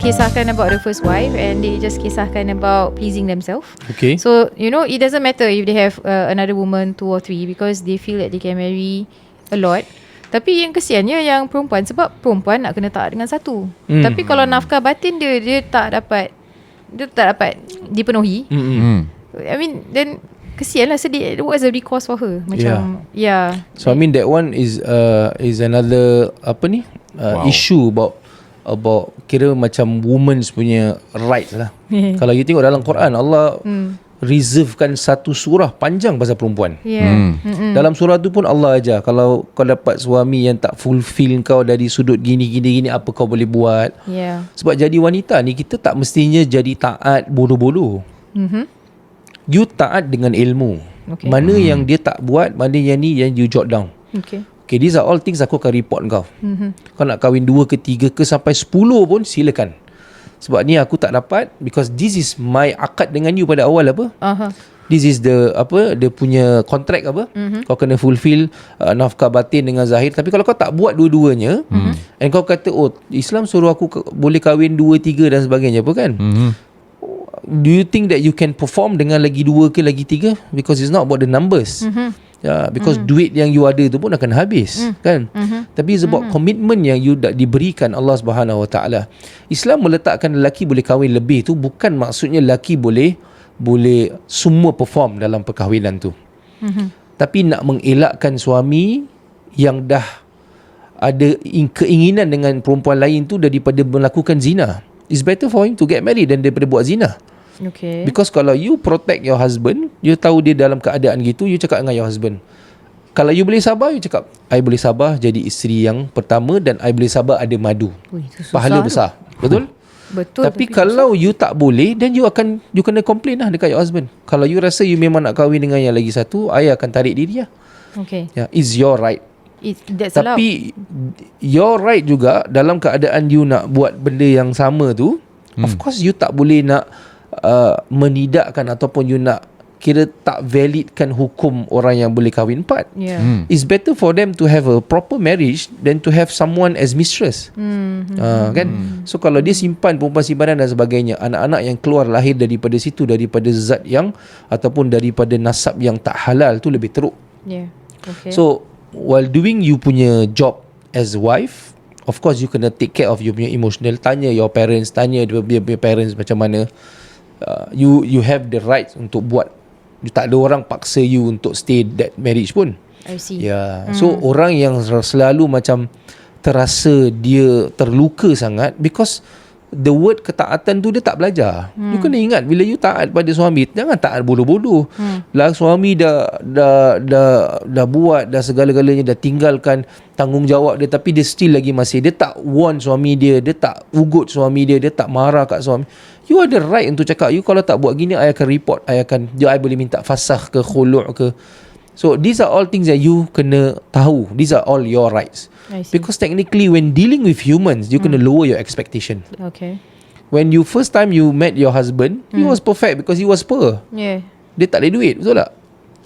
kisahkan about the first wife, and they just kisahkan about pleasing themselves. Okay. So it doesn't matter if they have another woman 2 or 3, because they feel that they can marry a lot. Tapi yang kesiannya yang perempuan, sebab perempuan nak kena taat dengan satu. Tapi kalau nafkah batin dia tak dapat dipenuhi. I mean, then kesian lah, sedih. What's the recourse for her? Macam So I mean that one is another issue about kira macam women's punya rights lah. Kalau you tengok dalam Quran, Allah reservekan satu surah panjang pasal perempuan. Dalam surah tu pun Allah ajar, kalau kau dapat suami yang tak fulfill kau dari sudut gini apa kau boleh buat. Sebab jadi wanita ni, kita tak mestinya jadi taat bodoh-bodoh. You taat dengan ilmu. Mana yang dia tak buat, mana yang ni yang you jot down. Okay, these are all things aku akan report kau. Kau nak kahwin 2 ke 3 ke sampai 10 pun silakan. Sebab ni aku tak dapat, because this is my akad dengan you pada awal apa. This is the dia punya kontrak apa. Kau kena fulfill nafkah batin dengan zahir. Tapi kalau kau tak buat dua-duanya, and kau kata Islam suruh aku boleh kahwin 2, 3 dan sebagainya apa kan. Do you think that you can perform dengan lagi 2 ke lagi 3? Because it's not about the numbers. Because duit yang you ada tu pun akan habis kan. Tapi it's about commitment yang you diberikan Allah Subhanahu Wa Taala. Islam meletakkan lelaki boleh kahwin lebih tu bukan maksudnya lelaki boleh semua perform dalam perkahwinan tu. Tapi nak mengelakkan suami yang dah ada keinginan dengan perempuan lain tu daripada melakukan zina. It's better for him to get married than daripada buat zina. Because kalau you protect your husband, you tahu dia dalam keadaan gitu, you cakap dengan your husband, kalau you boleh sabar, you cakap, I boleh sabar jadi isteri yang pertama, dan I boleh sabar ada madu. Pahala besar. Betul? Tapi kalau you tak boleh, then you kena complain lah dekat your husband. Kalau you rasa you memang nak kahwin dengan yang lagi satu, I akan tarik diri lah. It's your right. Tapi your right juga dalam keadaan you nak buat benda yang sama tu, of course you tak boleh nak menidakkan ataupun you nak kira tak validkan hukum orang yang boleh kahwin 4. It's better for them to have a proper marriage than to have someone as mistress. Kan? So kalau dia simpan perempuan simpanan dan sebagainya, anak-anak yang keluar lahir daripada situ, daripada zat yang ataupun daripada nasab yang tak halal tu lebih teruk. So while doing you punya job as wife, of course you kena take care of you punya emotional. Tanya your parents, tanya dia punya parents macam mana. You have the right untuk buat. Tak ada orang paksa you untuk stay that marriage pun. I see. So orang yang selalu macam terasa dia terluka sangat because the word ketaatan tu dia tak belajar. You kena ingat, bila you taat pada suami, jangan taat bodoh-bodoh. Lah suami dah buat dah segala-galanya, dah tinggalkan tanggungjawab dia, tapi dia still lagi masih, dia tak warn suami dia tak ugut suami dia tak marah kat suami. You ada right untuk cakap, you kalau tak buat gini, I akan report, I boleh minta fasakh ke khulu' ke. So these are all things that you kena tahu. These are all your rights. Because technically when dealing with humans, you kena lower your expectation. When you first time you met your husband, he was perfect because he was poor. Dia tak ada duit, betul tak?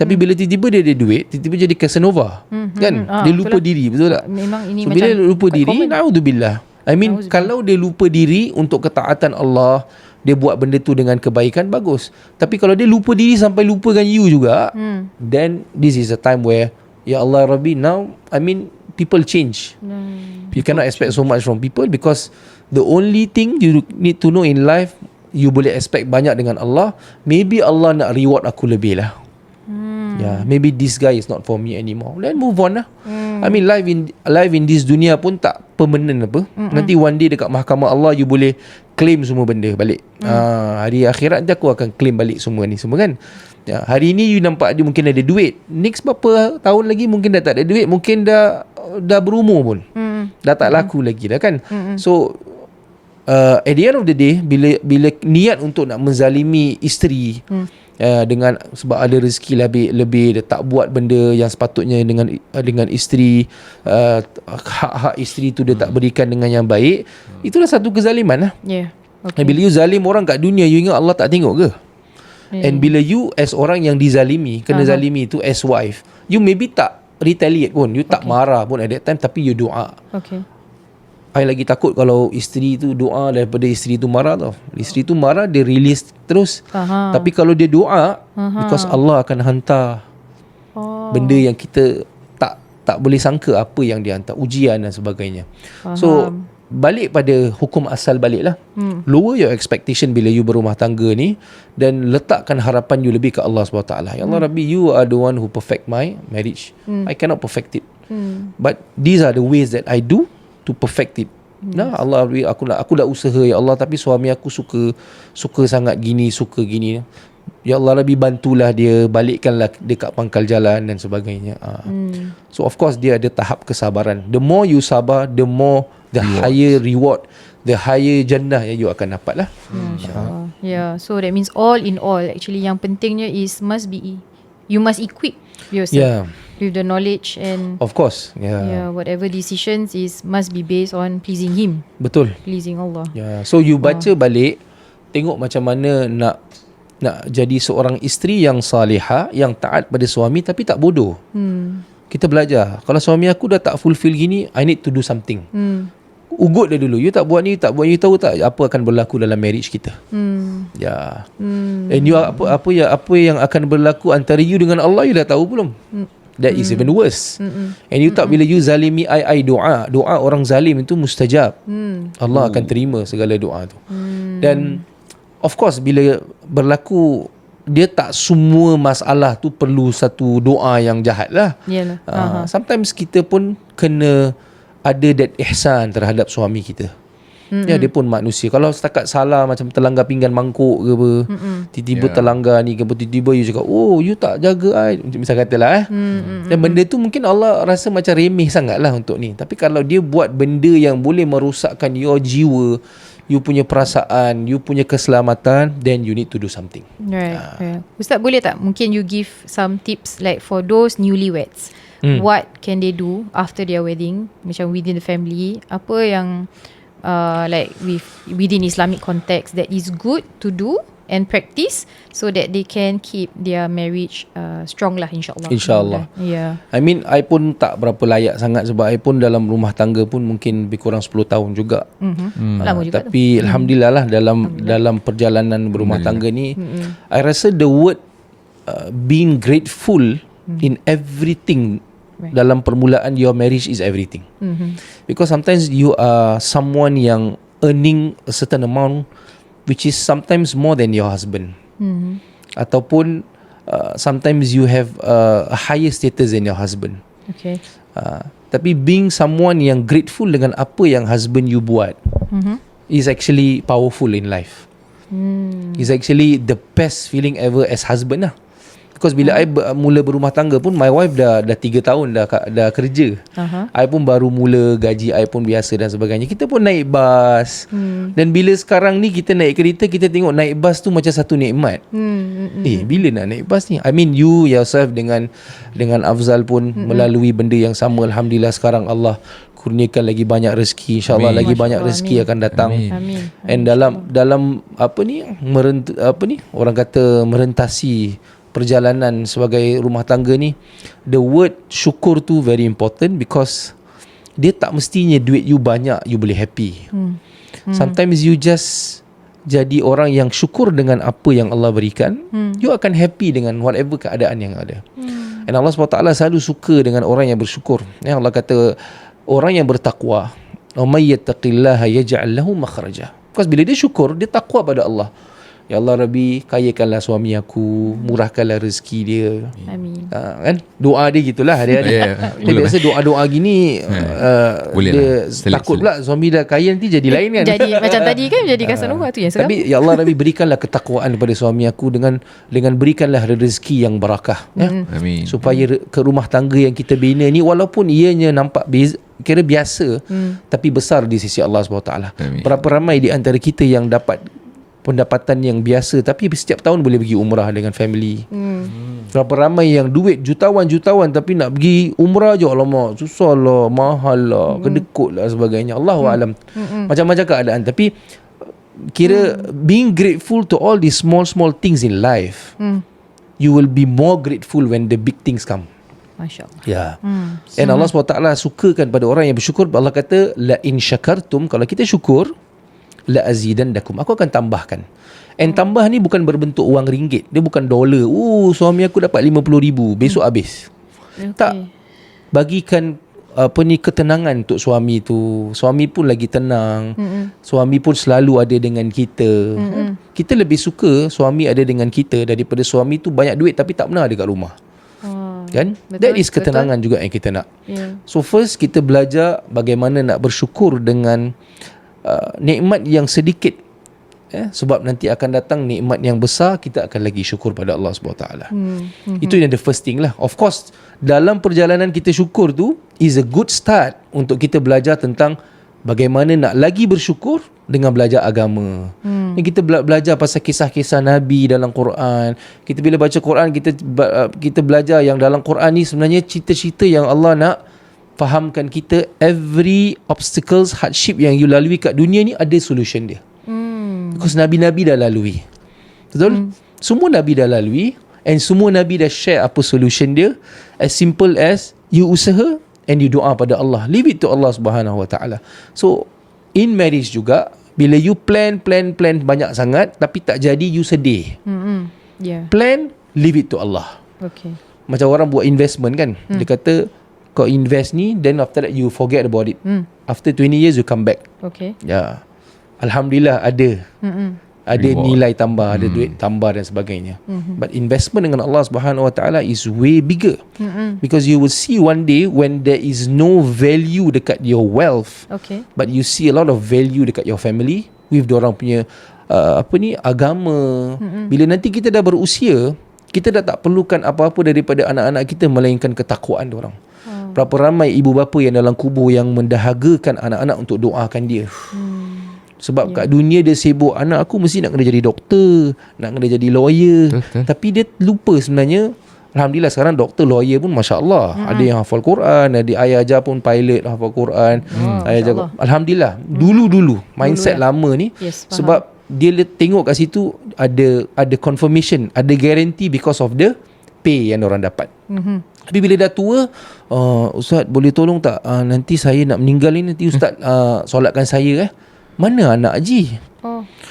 Tapi bila tiba-tiba dia ada duit, tiba-tiba jadi Casanova. Kan? Dia lupa diri, betul tak? Memang ini so bila dia lupa diri, na'udzubillah. I mean, kalau dia lupa diri untuk ketaatan Allah, dia buat benda tu dengan kebaikan, bagus. Tapi kalau dia lupa diri sampai lupakan you juga, then this is a time where, ya Allah Rabbi, now, I mean, people change. You cannot expect so much from people, because the only thing you need to know in life, you boleh expect banyak dengan Allah. Maybe Allah nak reward aku lebih lah. Maybe this guy is not for me anymore. Then move on lah. I mean, life in this dunia pun tak permanent apa. Nanti one day dekat mahkamah Allah, you boleh claim semua benda balik. Hari akhirat nanti aku akan claim balik semua ni semua kan. Hari ni you nampak dia mungkin ada duit, next berapa tahun lagi mungkin dah tak ada duit, mungkin dah berumur pun, dah tak laku lagi dah kan. So at the end of the day, bila niat untuk nak menzalimi isteri, dengan sebab ada rezeki lebih dia tak buat benda yang sepatutnya dengan isteri, hak isteri tu dia tak berikan dengan yang baik, itulah satu kezaliman lah. Bila you zalim orang kat dunia, you ingat Allah tak tengok ke? And bila you as orang yang dizalimi, kena zalimi tu as wife, you maybe tak retaliate pun, you tak marah pun at that time, tapi you doa. I lagi takut kalau isteri tu doa daripada isteri tu marah tau. Isteri tu marah, dia release terus. Tapi kalau dia doa, because Allah akan hantar benda yang kita tak boleh sangka apa yang dia hantar, ujian dan sebagainya. So balik pada hukum asal balik lah. Lower your expectation bila you berumah tangga ni, dan letakkan harapan you lebih ke Allah SWT. Ya Allah Rabbi, you are the one who perfect my marriage. I cannot perfect it, but these are the ways that I do to perfect it. Nah, Allah Rabbi, aku dah usaha ya Allah, tapi suami aku suka sangat gini, suka gini. Ya Allah Rabbi, bantulah dia, balikkanlah dekat pangkal jalan dan sebagainya. So of course dia ada tahap kesabaran. The more you sabar, the more the higher reward, the higher jannah yang you akan dapat lah. InsyaAllah. Yeah, so that means all in all, actually yang pentingnya is you must equip yourself with the knowledge, and of course whatever decisions must be based on pleasing him. Betul. Pleasing Allah. So you baca balik, tengok macam mana nak jadi seorang isteri yang salihah, yang taat pada suami tapi tak bodoh. Kita belajar, kalau suami aku dah tak fulfill gini, I need to do something. Ugut dia dulu. You tak buat ni, you tahu tak apa akan berlaku dalam marriage kita? And you apa yang akan berlaku antara you dengan Allah, you dah tahu belum? That is even worse. And you tak, bila you zalimi doa orang zalim itu mustajab. Allah akan terima segala doa tu. Dan of course bila berlaku, dia tak semua masalah tu perlu satu doa yang jahat lah. Sometimes kita pun kena ada that ihsan terhadap suami kita. Dia pun manusia. Kalau setakat salah macam terlanggar pinggan mangkuk ke apa, tiba-tiba terlanggar ni ke apa, tiba-tiba you cakap, oh you tak jaga misal katalah dan benda tu mungkin Allah rasa macam remeh sangat lah untuk ni. Tapi kalau dia buat benda yang boleh merosakkan your jiwa, you punya perasaan, you punya keselamatan, then you need to do something. Right. Ustaz, boleh tak mungkin you give some tips like for those newlyweds, what can they do after their wedding, macam within the family, apa yang like within Islamic context that is good to do and practice so that they can keep their marriage strong lah, insyaAllah. I mean, I pun tak berapa layak sangat sebab I pun dalam rumah tangga pun mungkin lebih kurang 10 tahun juga. Lama juga tapi tu. Alhamdulillah lah dalam perjalanan berumah tangga ni, I rasa the word being grateful in everything dalam permulaan your marriage is everything. Because sometimes you are someone yang earning a certain amount which is sometimes more than your husband. Ataupun sometimes you have a higher status than your husband. Tapi being someone yang grateful dengan apa yang husband you buat is actually powerful in life. Is actually the best feeling ever as husband lah. Because bila I mula berumah tangga pun, my wife dah 3 tahun dah kerja. I pun baru mula, gaji I pun biasa dan sebagainya. Kita pun naik bas. Dan bila sekarang ni kita naik kereta, kita tengok naik bas tu macam satu nikmat. Bila nak naik bas ni? I mean, you yourself dengan Afzal pun melalui benda yang sama. Alhamdulillah sekarang Allah kurniakan lagi banyak rezeki. InsyaAllah lagi banyak rezeki akan datang. And dalam apa ni orang kata merentasi perjalanan sebagai rumah tangga ni, the word syukur tu very important, because dia tak mestinya duit you banyak you boleh happy. Sometimes you just jadi orang yang syukur dengan apa yang Allah berikan, you akan happy dengan whatever keadaan yang ada. And Allah SWT selalu suka dengan orang yang bersyukur. Allah kata orang yang bertakwa, "May yattaqillaha yaj'al lahu makhraja." Because bila dia syukur, dia takwa pada Allah. Ya Allah Rabbi, kayakanlah suami aku, murahkanlah rezeki dia. Amin. Kan? Doa dia gitulah hari-hari. Dia biasa doa-doa gini, dia takut pula suami dah kaya nanti jadi lain kan. Jadi macam tadi kan, jadi Casanova tu yang seram. Tapi ya Allah Rabbi, berikanlah ketakwaan kepada suami aku dengan berikanlah rezeki yang barakah. Amin. Supaya ke rumah tangga yang kita bina ni, walaupun ianya nampak kira biasa, tapi besar di sisi Allah SWT. Berapa ramai di antara kita yang dapat pendapatan yang biasa tapi setiap tahun boleh pergi umrah dengan family. Berapa ramai yang duit jutawan tapi nak pergi umrah je, alamak susah lah, mahal lah, kedekut lah sebagainya. Allahu'alam. Macam-macam keadaan. Tapi kira being grateful to all these small things in life, you will be more grateful when the big things come. Masya-Allah. Ya. And Allah SWT sukakan pada orang yang bersyukur. Allah kata la in syakartum, kalau kita syukur, la azidannakum, aku akan tambahkan. And tambah ni bukan berbentuk wang ringgit. Dia bukan dolar. Suami aku dapat 50,000, besok habis. Tak. Bagikan ketenangan untuk suami tu. Suami pun lagi tenang. Suami pun selalu ada dengan kita. Kita lebih suka suami ada dengan kita daripada suami tu banyak duit tapi tak pernah ada kat rumah. Kan? Betul, That is ketenangan juga yang kita nak. So first kita belajar bagaimana nak bersyukur dengan nikmat yang sedikit. Sebab nanti akan datang nikmat yang besar, kita akan lagi syukur pada Allah SWT. Itu yang the first thing lah. Of course, dalam perjalanan kita syukur tu is a good start untuk kita belajar tentang bagaimana nak lagi bersyukur dengan belajar agama. Kita belajar pasal kisah-kisah Nabi dalam Quran. Kita bila baca Quran, kita belajar yang dalam Quran ni sebenarnya cerita-cerita yang Allah nak fahamkan kita. Every obstacles, hardship yang you lalui kat dunia ni ada solution dia. Because Nabi-Nabi dah lalui. Betul? Semua Nabi dah lalui. And semua Nabi dah share apa solution dia. As simple as you usaha and you doa pada Allah. Leave it to Allah Subhanahu Wa Taala. So in marriage juga, bila you plan banyak sangat tapi tak jadi, you sedih. Plan, leave it to Allah. Okay. Macam orang buat investment kan. Dia kata kau invest ni, then after that you forget about it. After 20 years you come back. Okay. Ya. Alhamdulillah ada. Ada Reward. nilai tambah, ada duit tambah dan sebagainya. But investment dengan Allah Subhanahu Wa Taala is way bigger. Because you will see one day when there is no value dekat your wealth, Okay. but you see a lot of value dekat your family with dorang punya agama. Bila nanti kita dah berusia, kita dah tak perlukan apa-apa daripada anak-anak kita melainkan ketakwaan dorang. Berapa ramai ibu bapa yang dalam kubur yang mendahagakan anak-anak untuk doakan dia. Sebab kat dunia dia sibuk, anak aku mesti nak kena jadi doktor, nak kena jadi lawyer. Betul. Tapi dia lupa sebenarnya. Alhamdulillah sekarang doktor, lawyer pun Masya Allah. Ada yang hafal Quran, ada ayah ajar pun pilot hafal Quran. Ayah ajar, Alhamdulillah. Dulu mindset lama ni. Yes, faham. Sebab dia tengok kat situ ada confirmation, ada guarantee because of the pay yang orang dapat. Tapi bila dah tua, Ustaz boleh tolong tak, nanti saya nak meninggal ni, nanti Ustaz solatkan saya. Mana anak Haji?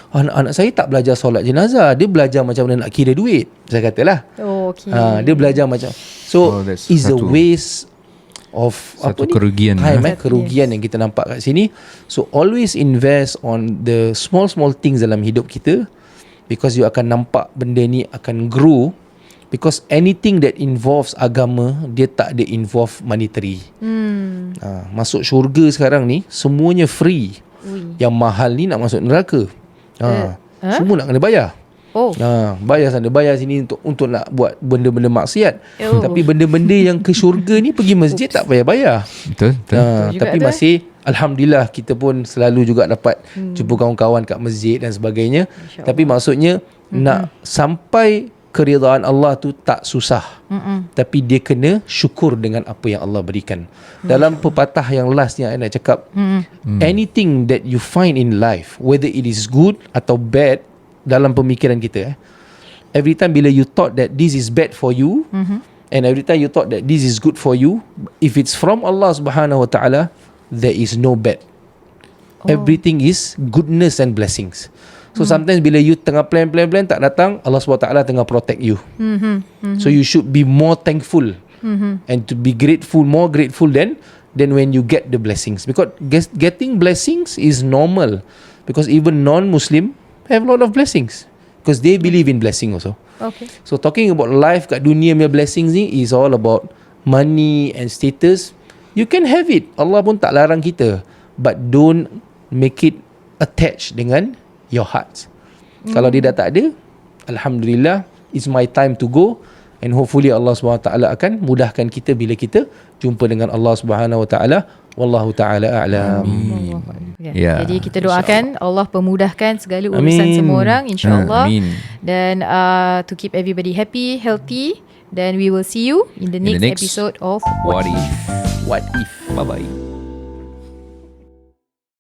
Anak saya tak belajar solat jenazah. Dia belajar macam mana nak kira duit. Saya katalah. Okay. Dia belajar macam. So that's is a satu- waste of satu kerugian. time, kerugian yang kita nampak kat sini. So always invest on the small things dalam hidup kita, because you akan nampak benda ni akan grow. Because anything that involves agama, dia tak ada involve monetary. Masuk syurga sekarang ni semuanya free. Yang mahal ni nak masuk neraka. Semua nak kena bayar. Bayar sana, bayar sini untuk nak buat benda-benda maksiat. Tapi benda-benda yang ke syurga ni, pergi masjid tak payah bayar. Betul. Tapi masih Alhamdulillah kita pun selalu juga dapat jumpa kawan-kawan kat masjid dan sebagainya. Tapi maksudnya nak sampai keridaan Allah tu tak susah. Tapi dia kena syukur dengan apa yang Allah berikan. Dalam pepatah yang last ni saya nak cakap, anything that you find in life, whether it is good atau bad, dalam pemikiran kita, every time bila you thought that this is bad for you, and every time you thought that this is good for you, if it's from Allah Subhanahu Wa Taala, there is no bad. Everything is goodness and blessings. So sometimes bila you tengah plan tak datang, Allah SWT tengah protect you. So you should be more thankful and to be grateful, more grateful than when you get the blessings. Because getting blessings is normal. Because even non-Muslim have a lot of blessings. Because they believe in blessing also. Okay. So talking about life kat dunia punya blessings ni is all about money and status. You can have it. Allah pun tak larang kita. But don't make it attached dengan your heart. Kalau dia dah tak ada, Alhamdulillah, it's my time to go, and hopefully Allah SWT akan mudahkan kita bila kita jumpa dengan Allah SWT. Wallahu ta'ala a'lam. Ya. Jadi kita doakan Allah pemudahkan segala urusan semua orang, insyaAllah. Dan to keep everybody happy, healthy. Then we will see you in the next episode of What If. What if? Bye-bye.